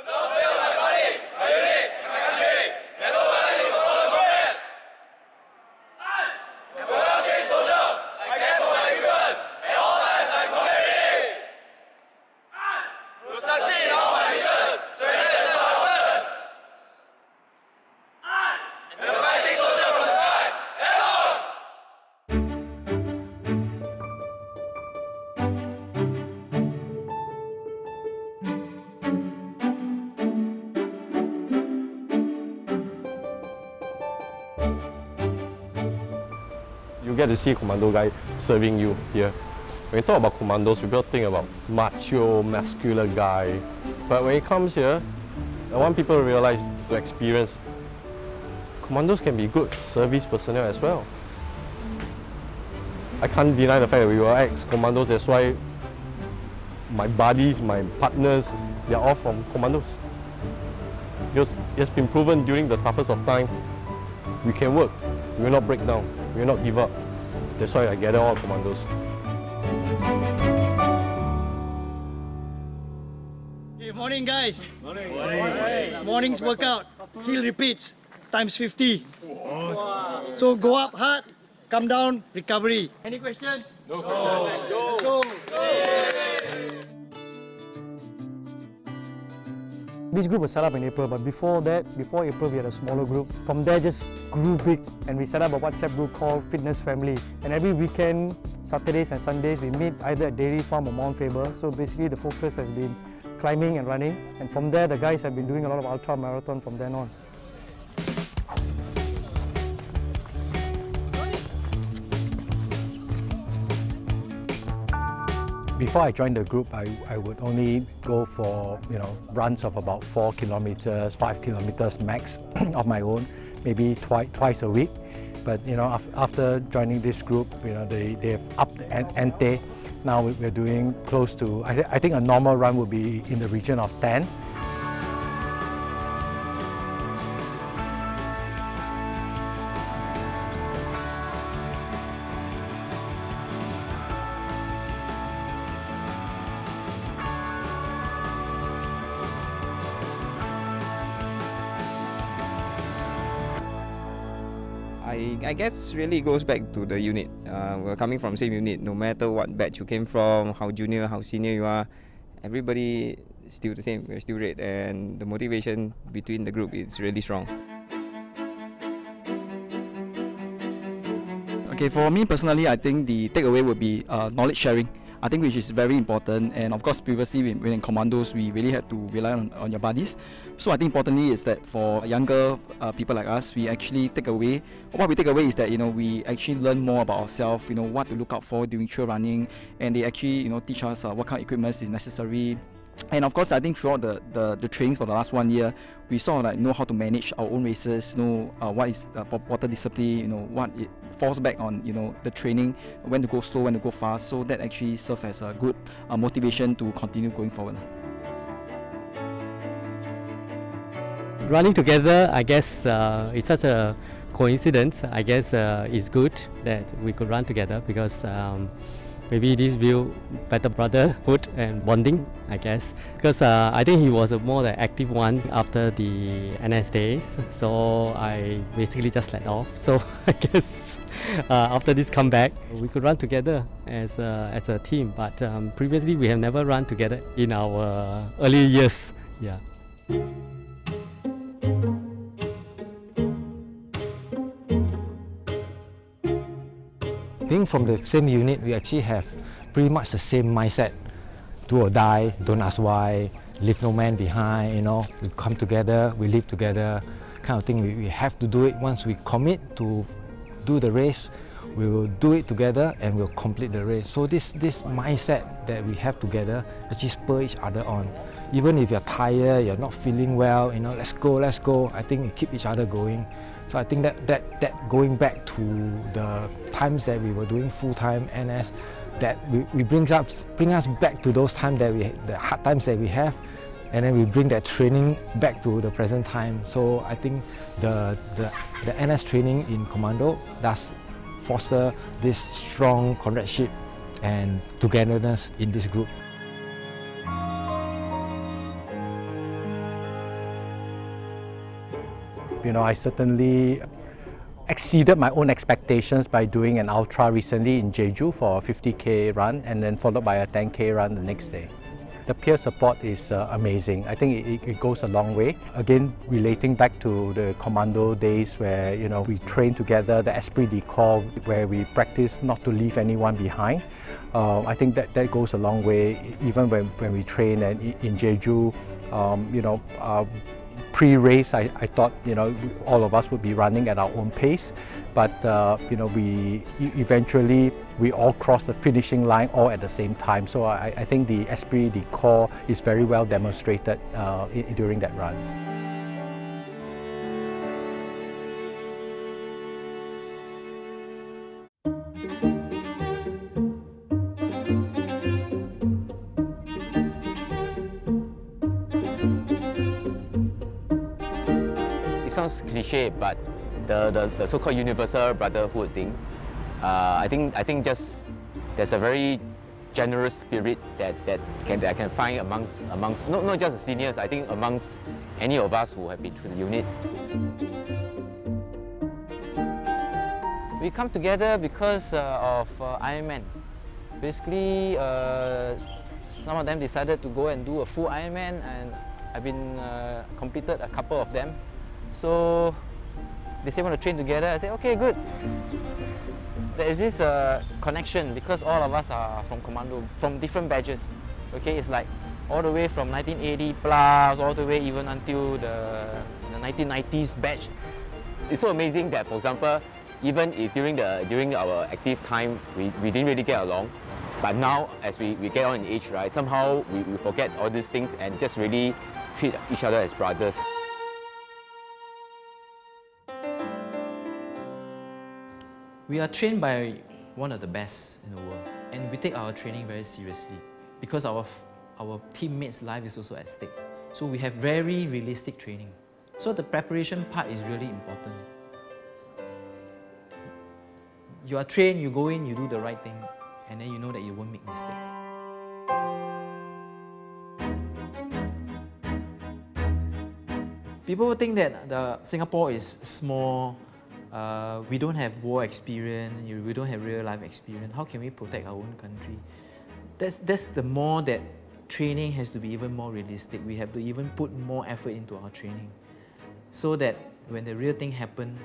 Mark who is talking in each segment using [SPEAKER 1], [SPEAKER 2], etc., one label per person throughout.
[SPEAKER 1] Don't feel like money, my unit, my country. Never will I leave a fallen comrade. I'm a well-trained soldier. I care for my people. At all times I'm combat ready. We'll succeed in all my missions. Surrender is not our weapon. And a fighting soldier from the sky. Ever!
[SPEAKER 2] You get to see a commando guy serving you here. When you talk about commandos, people think about macho, muscular guy. But when it comes here, I want people to realize, to experience, commandos can be good service personnel as well. I can't deny the fact that we were ex-commandos, that's why my buddies, my partners, they're all from commandos. Because it's been proven during the toughest of time, we can work, we will not break down, we will not give up. That's why I gather all commandos.
[SPEAKER 3] Good morning, guys. Morning. Morning's workout, heel repeats, times 50. Wow. So go up hard, come down, recovery. Any questions? No questions. Let's go. This group was set up in April, but before that, before April, we had a smaller group. From there, just grew big, and we set up a WhatsApp group called Fitness Family. And every weekend, Saturdays and Sundays, we meet either at Dairy Farm or Mount Faber. So basically, the focus has been climbing and running. And from there, the guys have been doing a lot of ultra marathon from then on.
[SPEAKER 4] Before I joined the group, I would only go for runs of about 4 kilometers, 5 kilometers max of my own, maybe twice a week. But after joining this group, they've upped the ante. Now we're doing close to, I think a normal run would be in the region of 10.
[SPEAKER 5] I guess really goes back to the unit. We're coming from the same unit, no matter what batch you came from, how junior, how senior you are, everybody is still the same, we're still red, and the motivation between the group is really strong.
[SPEAKER 6] Okay, for me personally, I think the takeaway would be knowledge sharing. I think which is very important, and of course previously when in commandos we really had to rely on your buddies. So I think importantly is that for younger people like us, we actually take away, what we take away is that we actually learn more about ourselves, what to look out for during trail running, and they actually teach us what kind of equipment is necessary. And of course I think throughout the trainings for the last 1 year, we sort of know how to manage our own races, know what is water discipline, what it falls back on the training, when to go slow, when to go fast. So that actually serves as a good motivation to continue going forward.
[SPEAKER 7] Running together, I guess it's such a coincidence. I guess it's good that we could run together because maybe this build better brotherhood and bonding, I guess. Because I think he was a more the active one after the NS days, so I basically just let off. So I guess after this comeback, we could run together as a team. But previously, we have never run together in our early years. Yeah.
[SPEAKER 4] Being from the same unit, we actually have pretty much the same mindset. Do or die, don't ask why, leave no man behind, we come together, we live together, kind of thing. We have to do it. Once we commit to do the race, we will do it together and we'll complete the race. So this mindset that we have together actually spur each other on. Even if you're tired, you're not feeling well, let's go, I think we keep each other going. So I think that going back to the times that we were doing full-time NS, that we bring us back to those times that the hard times that we have, and then we bring that training back to the present time. So I think the NS training in Commando does foster this strong comradeship and togetherness in this group.
[SPEAKER 8] You know, I certainly exceeded my own expectations by doing an ultra recently in Jeju for a 50k run and then followed by a 10k run the next day. The peer support is amazing. I think it goes a long way. Again, relating back to the Commando days where, you know, we train together, the esprit de corps, where we practice not to leave anyone behind. I think that goes a long way. Even when we train in Jeju, you know, pre-race, I thought, you know, all of us would be running at our own pace. But, you know, eventually we all crossed the finishing line all at the same time. So I think the esprit de corps is very well demonstrated during that run.
[SPEAKER 9] It sounds cliche, but the so-called universal brotherhood thing, I think just there's a very generous spirit that I can find amongst not just the seniors. I think amongst any of us who have been through the unit. We come together because of Ironman. Basically, some of them decided to go and do a full Ironman, and I've been completed a couple of them. So they say want to train together. I say, okay, good. There is this connection because all of us are from Commando, from different batches. Okay, it's like all the way from 1980 plus, all the way even until the 1990s batch. It's so amazing that, for example, even if during our active time we didn't really get along, but now as we get on in age, right, somehow we forget all these things and just really treat each other as brothers.
[SPEAKER 10] We are trained by one of the best in the world, and we take our training very seriously because our teammates' life is also at stake. So we have very realistic training. So the preparation part is really important. You are trained, you go in, you do the right thing, and then you know that you won't make mistakes. People will think that Singapore is small. We don't have war experience, we don't have real life experience. How can we protect our own country? That's the more that training has to be even more realistic. We have to even put more effort into our training so that when the real thing happens,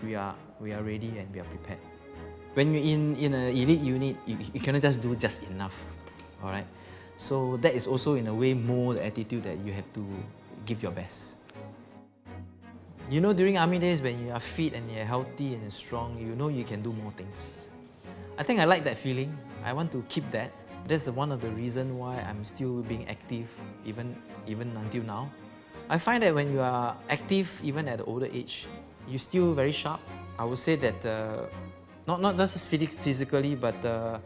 [SPEAKER 10] we are ready and we are prepared. When you're in an elite unit, you cannot just do just enough, all right? So that is also in a way more the attitude that you have to give your best. You know, during army days, when you are fit and you're healthy and you're strong, you know you can do more things. I think I like that feeling. I want to keep that. That's one of the reasons why I'm still being active even until now. I find that when you are active, even at an older age, you're still very sharp. I would say that not just physically, but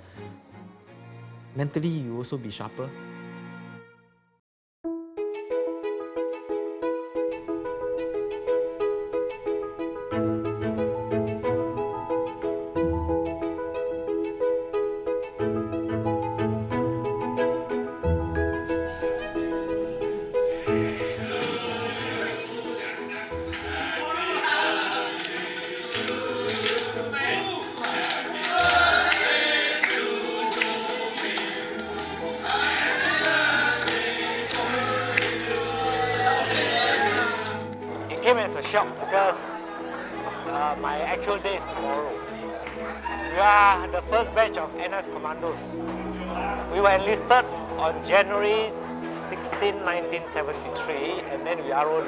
[SPEAKER 10] mentally you also be sharper.
[SPEAKER 3] Came as a shock because my actual day is tomorrow. We are the first batch of NS Commandos. We were enlisted on January 16, 1973, and then we ROD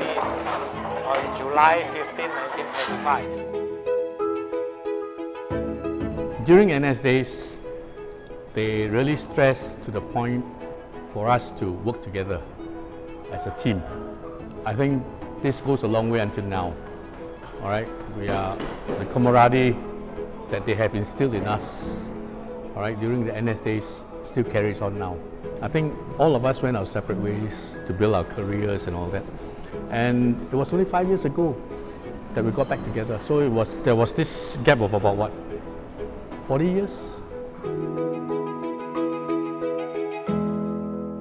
[SPEAKER 3] on July 15, 1975.
[SPEAKER 8] During NS days, they really stressed to the point for us to work together as a team. I think this goes a long way until now. All right, the camaraderie that they have instilled in us, all right, during the NS days still carries on now. I think all of us went our separate ways to build our careers and all that. And it was only 5 years ago that we got back together. So there was this gap of about what, 40 years?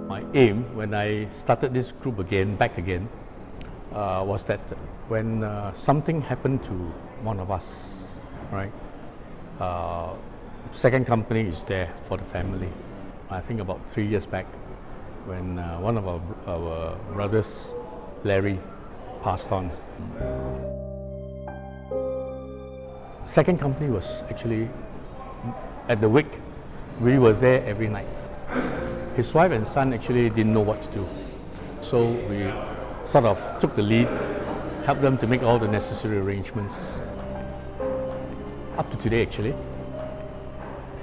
[SPEAKER 8] My aim when I started this group again, back again, was that when something happened to one of us, right? Second company is there for the family. I think about 3 years back, when one of our brothers, Larry, passed on. Second company was actually at the wake. We were there every night. His wife and son actually didn't know what to do. So we sort of took the lead, helped them to make all the necessary arrangements. Up to today actually,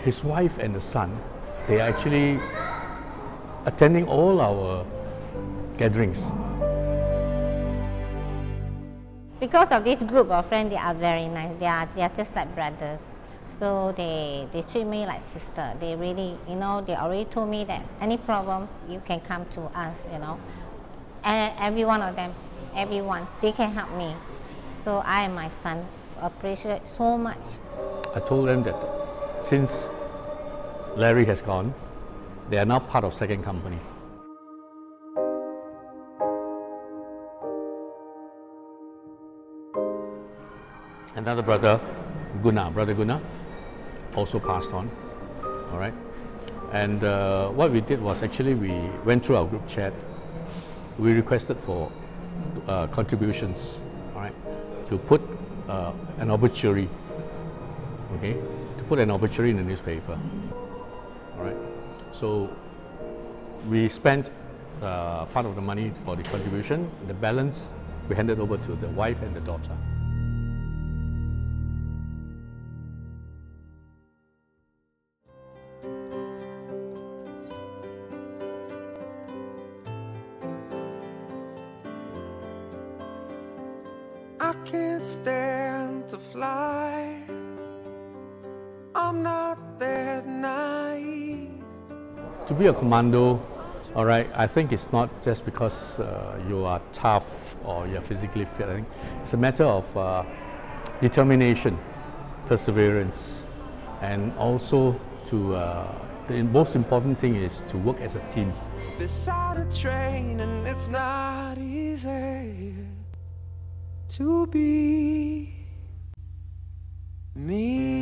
[SPEAKER 8] his wife and the son, they are actually attending all our gatherings.
[SPEAKER 11] Because of this group of friends, they are very nice. They are just like brothers. So they treat me like sister. They really, they already told me that any problem, you can come to us, And every one of them, everyone, they can help me. So I and my son appreciate so much.
[SPEAKER 8] I told them that since Larry has gone, they are now part of second company. Another brother, Brother Guna, also passed on, all right? And what we did was actually we went through our group chat. We requested for contributions, all right, to put an obituary, okay, to put an obituary in the newspaper, all right. So we spent part of the money for the contribution. The balance we handed over to the wife and the daughter.
[SPEAKER 12] I can't stand to fly. I'm not that naive.
[SPEAKER 8] To be a commando, all right, I think it's not just because you are tough or you're physically fit. I think it's a matter of determination, perseverance, and also the most important thing is to work as a team.
[SPEAKER 12] Beside a train and it's not easy to be me.